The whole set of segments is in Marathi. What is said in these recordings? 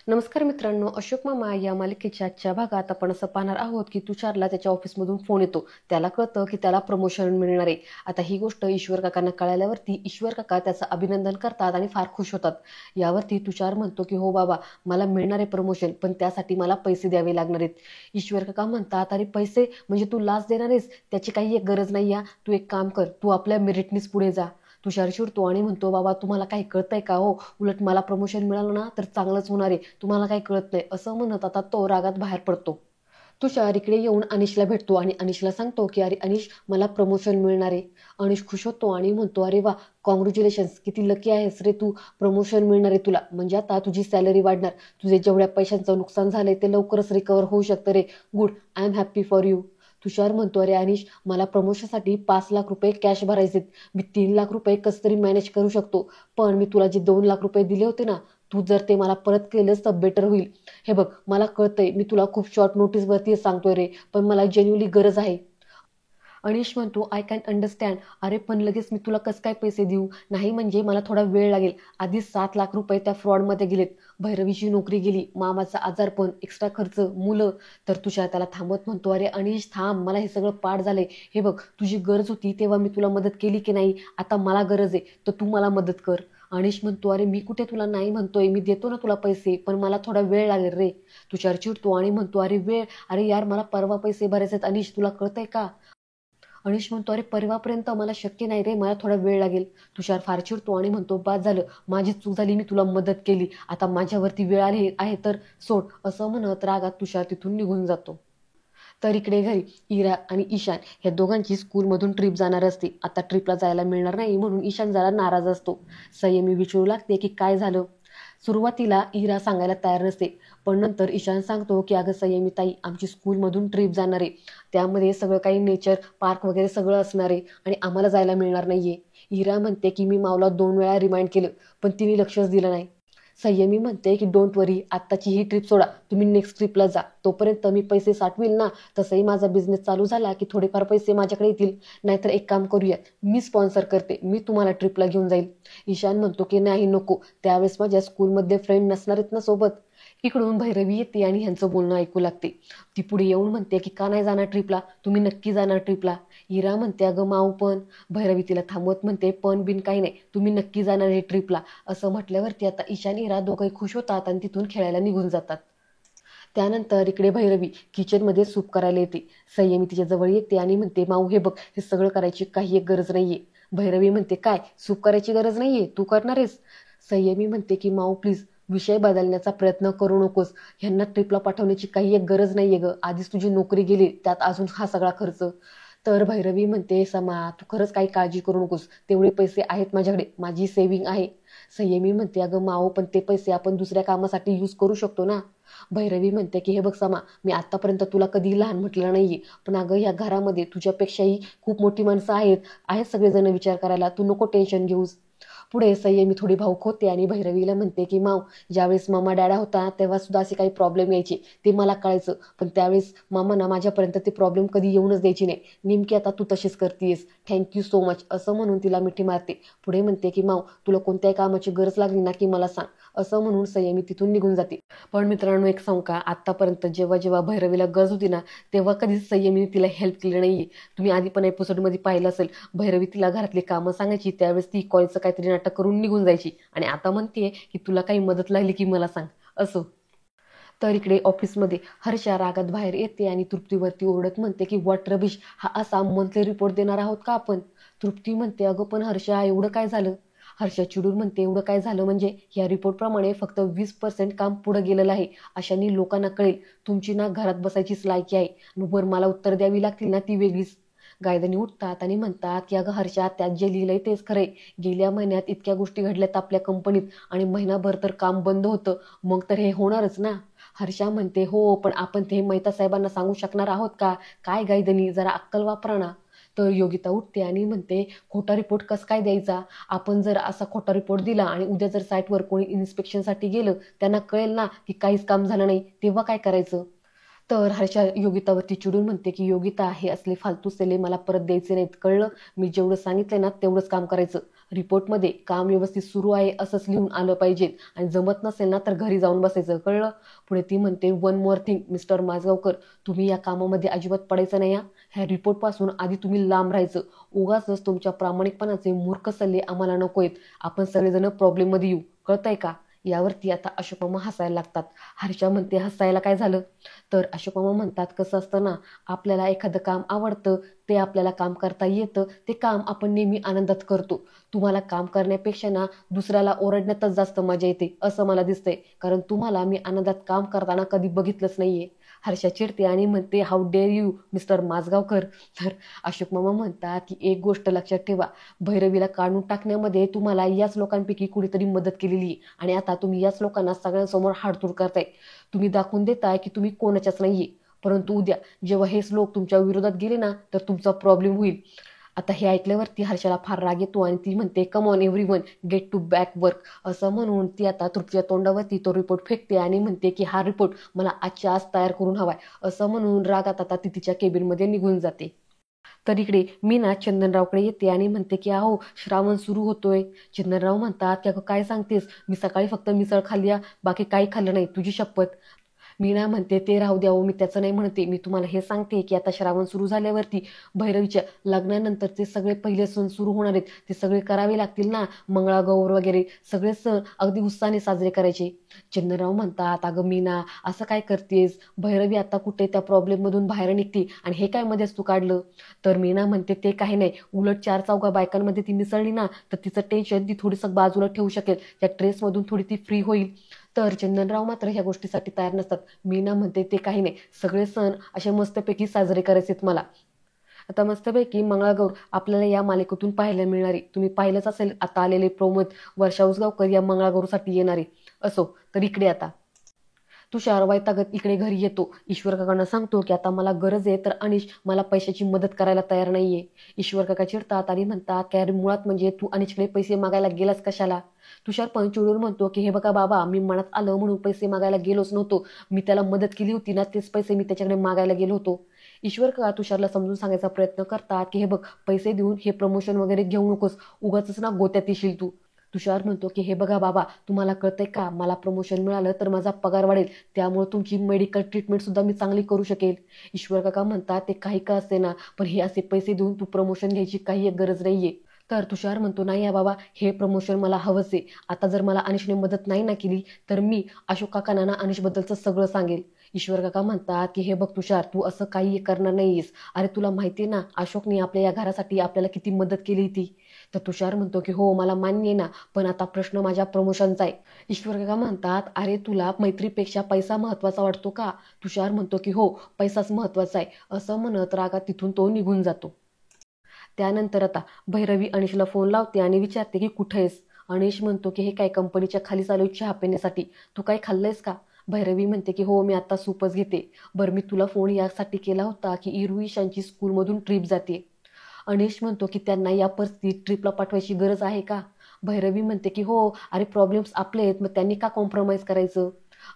नमस्कार मित्रांनो, अशोक मामा या मालिकेच्या आजच्या भागात आपण असं पाहणार आहोत की तुषारला त्याच्या ऑफिसमधून फोन येतो. त्याला कळतं की त्याला प्रमोशन मिळणार आहे. आता ही गोष्ट ईश्वर काकांना कळाल्यावरती ईश्वर काका त्याचं अभिनंदन करतात आणि फार खुश होतात. यावरती तुषार म्हणतो की हो बाबा, मला मिळणार आहे प्रमोशन, पण त्यासाठी मला पैसे द्यावे लागणार आहेत. ईश्वर काका म्हणतात, अरे पैसे म्हणजे तू लाच देणार आहेस? त्याची काही एक गरज नाही. तू एक काम कर, तू आपल्या मेरिटनीच पुढे जा. तुषार चिडतो आणि म्हणतो, बाबा तुम्हाला काही कळतंय का हो? उलट मला प्रमोशन मिळालं ना तर चांगलंच होणार आहे, तुम्हाला काही कळत नाही, असं म्हणत आता तो रागात बाहेर पडतो. तुषार इकडे येऊन अनिशला भेटतो आणि अनिशला सांगतो की अरे अनिश, मला प्रमोशन मिळणार आहे. अनिश खुश होतो आणि म्हणतो, अरे वा, कॉंग्रॅच्युलेशन्स, किती लकी आहेस रे तू, प्रमोशन मिळणार आहे तुला, म्हणजे आता तुझी सॅलरी वाढणार, तुझे जेवढ्या पैशांचं नुकसान झालंय ते लवकरच रिकवर होऊ शकतं रे. Good, I am happy for you. Tushar म्हणतो, अरे अनिश, मला प्रमोशनसाठी 5 लाख रुपये कॅश भरायचे, मी 3 लाख रुपये कसं तरी मॅनेज करू शकतो, पण मी तुला जे 2 लाख रुपये दिले होते ना, तू जर ते मला परत केलंस तर बेटर होईल. हे बघ, मला कळतंय मी तुला खूप शॉर्ट नोटीसवरती सांगतोय रे, पण मला जेन्युअनली गरज आहे. अनिश म्हणतो, आय कॅन अंडरस्टँड. अरे पण लगेच मी तुला कसं काय पैसे देऊ? नाही म्हणजे मला थोडा वेळ लागेल. आधीच 7 लाख रुपये त्या फ्रॉडमध्ये गेलेत. भैरवीची नोकरी गेली, मामाचा आजारपण, एक्स्ट्रा खर्च, मुलं. तर तुषार त्याला थांबवत म्हणतो, अरे अनिश थांब, मला हे सगळं पाठ झालंय. हे बघ, तुझी गरज होती तेव्हा मी तुला मदत केली की नाही? आता मला गरज आहे तर तू मला मदत कर. अनिश म्हणतो, अरे मी कुठे तुला नाही म्हणतोय, मी देतो ना तुला पैसे, पण मला थोडा वेळ लागेल रे. तुषार चिडतो आणि म्हणतो, अरे वेळ? अरे यार, मला परवा पैसे भरायचे अनिश, तुला कळतंय का? अनिश म्हणतो, अरे परवापर्यंत मला शक्य नाही रे, मला थोडा वेळ लागेल. तुषार फार चिडतो आणि म्हणतो, बाद झालं, माझी चूक झाली, मी तुला मदत केली, आता माझ्यावरती वेळ आली आहे तर सोड, असं म्हणत रागात तुषार तिथून निघून जातो. तर इकडे घरी इरा आणि ईशान ह्या दोघांची स्कूलमधून ट्रिप जाणार असते. आता ट्रिपला जायला मिळणार नाही म्हणून ईशान जरा नाराज असतो. संयमी विचारू लागते की काय झालं. सुरुवातीला इरा सांगायला तयार नसते, पण नंतर ईशान सांगतो की अगं संयमी ताई, आमची स्कूलमधून ट्रिप जाणार आहे, त्यामध्ये सगळं काही नेचर पार्क वगैरे सगळं असणार आहे आणि आम्हाला जायला मिळणार नाहीये. इरा म्हणते की मी मावला 2 वेळा रिमाइंड केलं, पण तिने लक्षच दिलं नाही. संयमी म्हणते की डोंट वरी, आत्ताची ही ट्रिप सोडा, तुम्ही नेक्स्ट ट्रिपला जा, तोपर्यंत मी पैसे साठविल ना. तसंही माझा बिझनेस चालू झाला की थोडेफार पैसे माझ्याकडे येतील. नाहीतर एक काम करूयात, मी स्पॉन्सर करते, मी तुम्हाला ट्रिपला घेऊन जाईल. ईशान म्हणतो की नाही नको, त्यावेळेस माझ्या स्कूलमध्ये फ्रेंड नसणार आहेत ना सोबत. इकडून भैरवी येते आणि ह्यांचं बोलणं ऐकू लागते. ती पुढे येऊन म्हणते की का नाही जाणार ट्रिपला, तुम्ही नक्की जाणार ट्रिपला? इरा म्हणते, अगं माऊ पण. भैरवी तिला थांबवत म्हणते, पण बिन काही नाही, तुम्ही नक्की जाणार आहे ट्रिपला. असं म्हटल्यावरती आता ईशान इरा दोघंही खुश होतात आणि तिथून खेळायला निघून जातात. त्यानंतर इकडे भैरवी किचनमध्ये सूप करायला येते. संयमी तिच्या जवळ येते आणि म्हणते, माऊ हे बघ, हे सगळं करायची काही एक गरज नाहीये. भैरवी म्हणते, काय सूप करायची गरज नाहीये, तू करणार आहेस? संयमी म्हणते की माऊ प्लीज, विषय बदलण्याचा प्रयत्न करू नकोस, ह्यांना ट्रिपला पाठवण्याची काही एक गरज नाहीये ग, आधीच तुझी नोकरी गेली, त्यात अजून हा सगळा खर्च. तर भैरवी म्हणते, समा तू खरंच काही काळजी करू नकोस, तेवढे पैसे आहेत माझ्याकडे, माझी सेव्हिंग आहे. संयमी म्हणते, अगं माऊ पण ते पैसे आपण दुसऱ्या कामासाठी यूज करू शकतो ना. भैरवी म्हणते की हे बघ समा, मी आतापर्यंत तुला कधी लहान म्हटलं नाहीये, पण अगं ह्या घरामध्ये तुझ्यापेक्षाही खूप मोठी माणसं आहेत, आहेत सगळेजण विचार करायला, तू नको टेन्शन घेऊस. पुढे संयमी थोडी भावुक होते आणि भैरवीला म्हणते की माव, ज्यावेळेस मामा डॅडा होता तेव्हा सुद्धा असे काही प्रॉब्लेम यायचे, ते मला कळायचं, पण त्यावेळेस मामांना माझ्यापर्यंत ते प्रॉब्लेम कधी येऊनच द्यायची नाही. नेमकी आता तू तशीच करतेस, थँक्यू सो मच, असं म्हणून तिला मिठी मारते. पुढे म्हणते की माव, तुला कोणत्याही कामाची गरज लागली ना की मला सांग, असं म्हणून संयमी तिथून निघून जाते. पण मित्रांनो, एक सांगू का, आतापर्यंत जेव्हा जेव्हा भैरवीला गरज होती ना, तेव्हा कधीच संयमीने तिला हेल्प केली नाहीये. तुम्ही आधी पण एपिसोडमध्ये पाहिलं असेल, भैरवी तिला घरातली कामं सांगायची, त्यावेळेस ती कॉलेजचं काहीतरी नाटक करून निघून जायची, आणि आता म्हणते की तुला काही मदत लागली की मला सांग, असं. तर इकडे ऑफिसमध्ये हर्षा रागात बाहेर येते आणि तृप्तीवरती ओरडत म्हणते की व्हॉट रबिश, हा असा मंथली रिपोर्ट देणार आहोत का आपण? तृप्ती म्हणते, अगं पण हर्षा, एवढं काय झालं? हर्षा चिडून म्हणते, एवढं काय झालं म्हणजे या रिपोर्टप्रमाणे फक्त 20% काम पुढे गेलेलं आहे, अशाने लोकांना कळेल तुमची ना घरात बसायचीच लायकी आहे, आणि वर मला उत्तर द्यावी लागतील ना ती वेगळीच. गायधनी उठतात आणि म्हणतात की अगं हर्षा, त्यात जे लिहिलंय तेच खरंय, गेल्या महिन्यात इतक्या गोष्टी घडल्यात आपल्या कंपनीत, आणि महिनाभर तर काम बंद होतं, मग तर हे होणारच ना. हर्षा म्हणते, हो पण आपण ते मेहता साहेबांना सांगू शकणार आहोत का? काय गायधनी, जरा अक्कल वापरा ना. तर योगिता उठते आणि म्हणते, खोटा रिपोर्ट कस काय द्यायचा? आपण जर असा खोटा रिपोर्ट दिला आणि उद्या जर साईटवर कोणी इन्स्पेक्शनसाठी गेलं, त्यांना कळेल ना की काहीच काम झालं नाही, तेव्हा काय करायचं? तर हर्षा योगितावरती चिडून म्हणते की योगिता, हे असले फालतू सेले मला परत द्यायचे नाहीत, कळलं? मी जेवढं सांगितलंय ना तेवढंच काम करायचं. रिपोर्टमध्ये काम व्यवस्थित सुरू आहे असंच लिहून आलं पाहिजे आणि जमत नसेल ना तर घरी जाऊन बसायचं, कळलं? पुढे ती म्हणते, वन मोर थिंग मिस्टर माझगावकर, तुम्ही या कामामध्ये अजिबात पडायचं नाही. ह्या रिपोर्टपासून आधी तुम्ही लांब राहायचं. उगाचच तुमच्या प्रामाणिकपणाचे मूर्ख सल्ले आम्हाला नको आहेत. आपण सगळेजण प्रॉब्लेममध्ये येऊ, कळतंय का? यावरती आता अशोक मामा हसायला लागतात. हर्षा म्हणते, हसायला काय झालं? तर अशोक मामा म्हणतात, कसं असतं ना, आपल्याला एखादं काम आवडतं, ते आपल्याला काम करता येतं, ते काम आपण नेहमी आनंदात करतो. तुम्हाला काम करण्यापेक्षा ना दुसऱ्याला ओरडण्यातच जास्त मजा येते असं मला दिसतंय, कारण तुम्हाला मी आनंदात काम करताना कधी बघितलंच नाहीये. हर्षा चिडते आणि म्हणते, हाऊ डेअर यू मिस्टर माझगावकर. तर अशोक मामा म्हणतात की एक गोष्ट लक्षात ठेवा, भैरवीला काढून टाकण्यामध्ये तुम्हाला याच लोकांपैकी कुणीतरी मदत केलेली आहे आणि आता तुम्ही याच लोकांना सगळ्यांसमोर हाडतूड करताय. तुम्ही दाखवून देताय की तुम्ही कोणाच्याच नाहीये, परंतु उद्या जेव्हा हेच लोक तुमच्या विरोधात गेले ना तर तुमचा प्रॉब्लेम होईल. आता हे ऐकल्यावरती हर्षाला फार राग येतो आणि ती म्हणते, come on everyone, get to back work. असं म्हणून ती आता तृप्तीच्या तोंडावरती तो रिपोर्ट फेकते आणि म्हणते की हा रिपोर्ट मला आजच्या आज तयार करून हवाय. असं म्हणून रागात आता ती तिच्या केबिनमध्ये निघून जाते. तर इकडे मीना चंदनरावकडे येते आणि म्हणते की अहो, श्रावण सुरू होतोय. चंदनराव म्हणतात की अगं काय सांगतेस, मी सकाळी फक्त मिसळ खाल्ली, बाकी काही खाल्लं नाही, तुझी शपथ. मीना म्हणते, ते राहू द्या, मी त्याचं नाही म्हणते, मी तुम्हाला हे सांगते की आता श्रावण सुरू झाल्यावरती भैरवीच्या लग्नानंतरचे सगळे पहिले सण सुरू होणार आहेत, ते सगळे करावे लागतील ना, मंगळागौर वगैरे सगळे सण अगदी उत्साहाने साजरे करायचे. चंदनराव म्हणतात, अगं मीना असं काय करतेस, भैरवी आता कुठे त्या प्रॉब्लेममधून बाहेर निघते आणि हे काय मध्येच तू काढलं? तर मीना म्हणते, ते काही नाही, उलट चार चौघा बायकांमध्ये ती मिसळली ना तर तिचं टेन्शन ती थोडीसं बाजूला ठेवू शकेल, त्या ट्रेसमधून थोडी ती फ्री होईल. तर चंदनराव मात्र ह्या गोष्टीसाठी तयार नसतात. मीना म्हणते, ते काही नाही, सगळे सण असे मस्तपैकी साजरे करायचेत मला. आता मस्तपैकी मंगळागौर आपल्याला या मालिकेतून पाहायला मिळणारी, तुम्ही पाहिलंच असेल आता आलेले प्रोमोत, वर्षा उसगावकर या मंगळागौरसाठी येणारे. असो, तर इकडे आता तुषार वैतागत इकडे घरी येतो. ईश्वर काकांना सांगतो की आता मला गरज आहे, तर अनिश मला पैशाची मदत करायला तयार नाहीये. ईश्वर काका चिडतात आणि म्हणतात, की अरे मुळात म्हणजे तू अनिशकडे पैसे मागायला गेलास कशाला? तुषार पण चिडून म्हणतो की हे बघा बाबा, मी मनात आलं म्हणून पैसे मागायला गेलोच नव्हतो, मी त्याला मदत केली होती ना, तेच पैसे मी त्याच्याकडे मागायला गेलो होतो. ईश्वर काका तुषारला समजून सांगायचा प्रयत्न करतात की हे बघ, पैसे देऊन हे प्रमोशन वगैरे घेऊ नकोस, उगाच ना गोत्यात येशील तू. तुषार म्हणतो की हे बघा बाबा, तुम्हाला कळतंय का, मला प्रमोशन मिळालं तर माझा पगार वाढेल, त्यामुळे तुमची मेडिकल ट्रीटमेंट सुद्धा मी चांगली करू शकेल. ईश्वर काका म्हणतात, ते काही का असे ना, पण हे असे पैसे देऊन तू प्रमोशन घ्यायची काही गरज नाहीये. तर तुषार म्हणतो, नाही या बाबा, हे प्रमोशन मला हवंच आहे. आता जर मला अनिशने मदत नाही ना केली तर मी अशोक काकांना ना अनिशबद्दलचं सगळं सांगेल. ईश्वर काका म्हणतात की हे बघ तुषार, तू असं काही करणार नाहीयेस. अरे तुला माहिती आहे ना, अशोकने आपल्या या घरासाठी आपल्याला किती मदत केली ती. तर तुषार म्हणतो की हो मला मान्य आहे ना, पण आता प्रश्न माझ्या प्रमोशनचा आहे. ईश्वर काका म्हणतात, अरे तुला मैत्रीपेक्षा पैसा महत्वाचा वाटतो का? तुषार म्हणतो की हो, पैसाच महत्वाचा आहे. असं म्हणत रागात तिथून तो निघून जातो. त्यानंतर आता भैरवी अनिशला फोन लावते आणि विचारते की कुठे आहेस? अनिश म्हणतो की हे काय कंपनीच्या खाली चालू चहा पिण्यासाठी, तू काय खाल्लंयस का? भैरवी म्हणते की हो, मी आता सूपच घेते. बरं, मी तुला फोन यासाठी केला होता की इरू ईशांची स्कूलमधून ट्रिप जाते. अनिश म्हणतो की त्यांना या परिस्थितीत ट्रिपला पाठवायची गरज आहे का? भैरवी म्हणते की हो, अरे प्रॉब्लेम्स आपले आहेत, मग त्यांनी का कॉम्प्रोमाइज करायचं?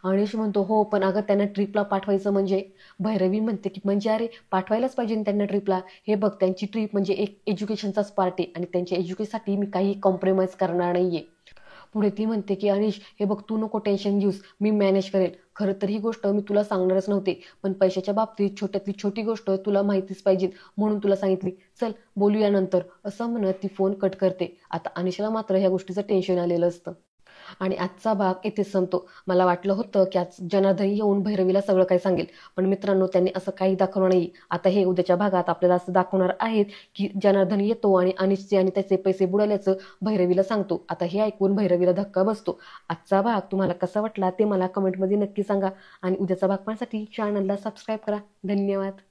अनिश म्हणतो हो, पण अगं त्यांना ट्रिपला पाठवायचं म्हणजे? भैरवी म्हणते की म्हणजे अरे पाठवायलाच पाहिजे ना त्यांना ट्रिपला. हे बघ, त्यांची ट्रिप म्हणजे एक एज्युकेशनचाच पार्ट आहे आणि त्यांच्या एज्युकेशनसाठी मी काही कॉम्प्रोमाइज करणार नाहीये. पुढे ती म्हणते की अनिश, हे बघ, तू नको टेन्शन घेऊस, मी मॅनेज करेल. खरं तर ही गोष्ट मी तुला सांगणारच नव्हते, पण पैशाच्या बाबतीत छोट्यातली छोटी गोष्ट तुला माहितीच पाहिजे म्हणून तुला सांगितली. चल बोलूया नंतर. असं म्हणत ती फोन कट करते. आता अनिशला मात्र ह्या गोष्टीचं टेन्शन आलेलं असतं. आणि आजचा भाग इथेच संपतो. मला वाटलं होतं की आज जनार्दन येऊन भैरवीला सगळं काही सांगेल, पण मित्रांनो त्यांनी असं काही दाखवलं नाही. आता हे उद्याच्या भागात आपल्याला असं दाखवणार आहेत की जनार्दन येतो आणि अनिशचे आणि त्याचे पैसे बुडाल्याचं भैरवीला सांगतो. आता हे ऐकून भैरवीला धक्का बसतो. आजचा भाग तुम्हाला कसा वाटला ते मला कमेंटमध्ये नक्की सांगा आणि उद्याचा भाग पाहण्यासाठी चॅनलला सबस्क्राईब करा. धन्यवाद.